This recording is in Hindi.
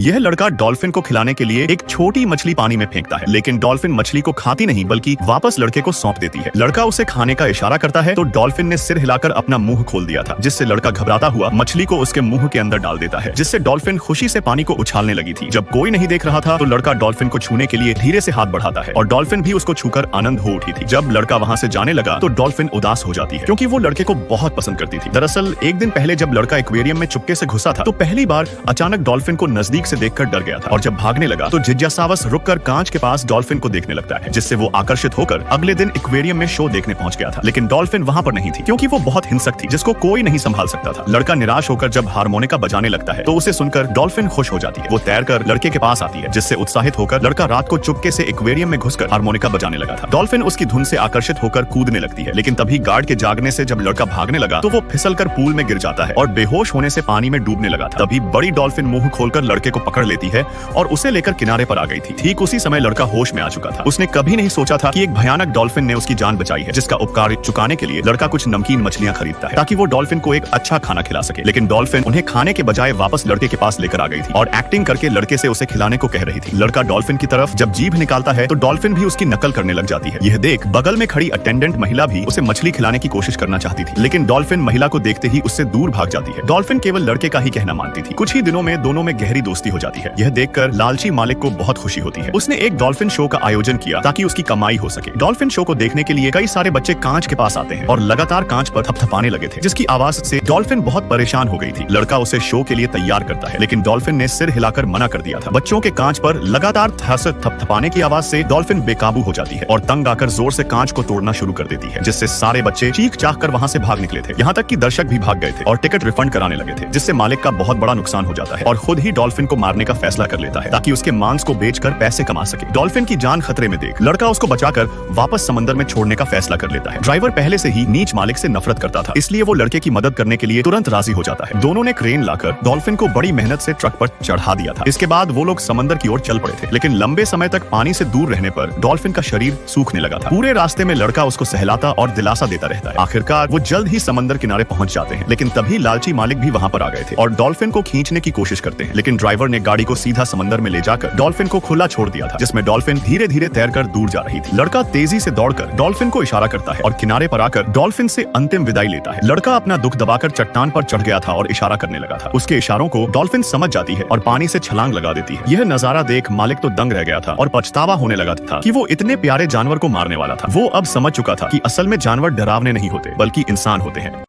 यह लड़का डॉल्फिन को खिलाने के लिए एक छोटी मछली पानी में फेंकता है, लेकिन डॉल्फिन मछली को खाती नहीं बल्कि वापस लड़के को सौंप देती है। लड़का उसे खाने का इशारा करता है तो डॉल्फिन ने सिर हिलाकर अपना मुंह खोल दिया था, जिससे लड़का घबराता हुआ मछली को उसके मुंह के अंदर डाल देता है, जिससे डॉल्फिन खुशी से पानी को उछालने लगी थी। जब कोई नहीं देख रहा था तो लड़का डॉल्फिन को छूने के लिए धीरे से हाथ बढ़ाता है और डॉल्फिन भी उसको छूकर आनंद हो उठी थी। जब लड़का वहां से जाने लगा तो डॉल्फिन उदास हो जाती है, क्योंकि वो लड़के को बहुत पसंद करती थी। दरअसल एक दिन पहले जब लड़का एक्वेरियम में चुपके से घुसा था तो पहली बार अचानक डॉल्फिन को नजदीक से देखकर डर गया था, और जब भागने लगा तो जिज्ञासावश रुककर कांच के पास डॉल्फिन को देखने लगता है, जिससे वो आकर्षित होकर अगले दिन एक्वेरियम में शो देखने पहुंच गया था। लेकिन डॉल्फिन वहां पर नहीं थी, क्योंकि वो बहुत हिंसक थी जिसको कोई नहीं संभाल सकता था। लड़का निराश होकर जब हारमोनिका बजाने लगता है तो उसे सुनकर डॉल्फिन खुश हो जाती है। वो तैरकर लड़के के पास आती है, जिससे उत्साहित होकर लड़का रात को चुपके से एक्वेरियम में घुसकर हारमोनिका बजाने लगा था। डॉल्फिन उसकी धुन से आकर्षित होकर कूदने लगती है, लेकिन तभी गार्ड के जागने से जब लड़का भागने लगा तो वो फिसलकर पूल में गिर जाता है और बेहोश होने से पानी में डूबने लगा था। तभी बड़ी डॉल्फिन मुंह खोलकर लड़के को पकड़ लेती है और उसे लेकर किनारे पर आ गई थी। ठीक उसी समय लड़का होश में आ चुका था। उसने कभी नहीं सोचा था कि एक भयानक डॉल्फिन ने उसकी जान बचाई है, जिसका उपकार चुकाने के लिए लड़का कुछ नमकीन मछलियां खरीदता है ताकि वो डॉल्फिन को एक अच्छा खाना खिला सके। लेकिन डॉल्फिन उन्हें खाने के बजाय वापस लड़के के पास लेकर आ गई थी और एक्टिंग करके लड़के से उसे खिलाने को कह रही थी। लड़का डॉल्फिन की तरफ जब जीभ निकालता है तो डॉल्फिन भी उसकी नकल करने लग जाती है। यह देख बगल में खड़ी अटेंडेंट महिला भी उसे मछली खिलाने की कोशिश करना चाहती थी, लेकिन डॉल्फिन महिला को देखते ही उससे दूर भाग जाती है। डॉल्फिन केवल लड़के का ही कहना मानती थी। कुछ ही दिनों में दोनों में गहरी दोस्ती हो जाती है। यह देखकर लालची मालिक को बहुत खुशी होती है। उसने एक डॉल्फिन शो का आयोजन किया ताकि उसकी कमाई हो सके। डॉल्फिन शो को देखने के लिए कई सारे बच्चे कांच के पास आते हैं और लगातार कांच पर थपथपाने लगे थे, जिसकी आवाज से डॉल्फिन बहुत परेशान हो गई थी। लड़का उसे शो के लिए तैयार करता है, लेकिन डॉल्फिन ने सिर हिलाकर मना कर दिया था। बच्चों के कांच पर लगातार थपथपाने की आवाज से डॉल्फिन बेकाबू हो जाती है और तंग आकर जोर से कांच को तोड़ना शुरू कर देती है, जिससे सारे बच्चे चीख चाह कर वहां से भाग निकले थे। यहाँ तक कि दर्शक भी भाग गए थे और टिकट रिफंड कराने लगे थे, जिससे मालिक का बहुत बड़ा नुकसान हो जाता है और खुद ही डॉल्फिन को मारने का फैसला कर लेता है ताकि उसके मांस को बेचकर पैसे कमा सके। डॉल्फिन की जान खतरे में देख लड़का उसको बचाकर वापस समंदर में छोड़ने का फैसला कर लेता है। ड्राइवर पहले से ही नीच मालिक से नफरत करता था, इसलिए वो लड़के की मदद करने के लिए तुरंत राजी हो जाता है। दोनों ने क्रेन लाकर डॉल्फिन को बड़ी मेहनत से ट्रक पर चढ़ा दिया था। इसके बाद वो लोग समंदर की ओर चल पड़े थे, लेकिन लंबे समय तक पानी से दूर रहने पर डॉल्फिन का शरीर सूखने लगा था। पूरे रास्ते में लड़का उसको सहलाता और दिलासा देता रहता है। आखिरकार वो जल्द ही समंदर किनारे पहुंच जाते हैं, लेकिन तभी लालची मालिक भी वहां पर आ गए थे और डॉल्फिन को खींचने की कोशिश करते हैं, लेकिन ड्राइवर ने गाड़ी को सीधा समंदर में ले जाकर डॉल्फिन को खुला छोड़ दिया था, जिसमें डॉल्फिन धीरे धीरे तैरकर दूर जा रही थी। लड़का तेजी से दौड़कर डॉल्फिन को इशारा करता है और किनारे पर आकर डॉल्फिन से अंतिम विदाई लेता है। लड़का अपना दुख दबाकर चट्टान पर चढ़ गया था और इशारा करने लगा था। उसके इशारों को डॉल्फिन समझ जाती है और पानी से छलांग लगा देती है। यह नजारा देख मालिक तो दंग रह गया था और पछतावा होने लगा था कि वो इतने प्यारे जानवर को मारने वाला था। वो अब समझ चुका था कि असल में जानवर डरावने नहीं होते बल्कि इंसान होते हैं।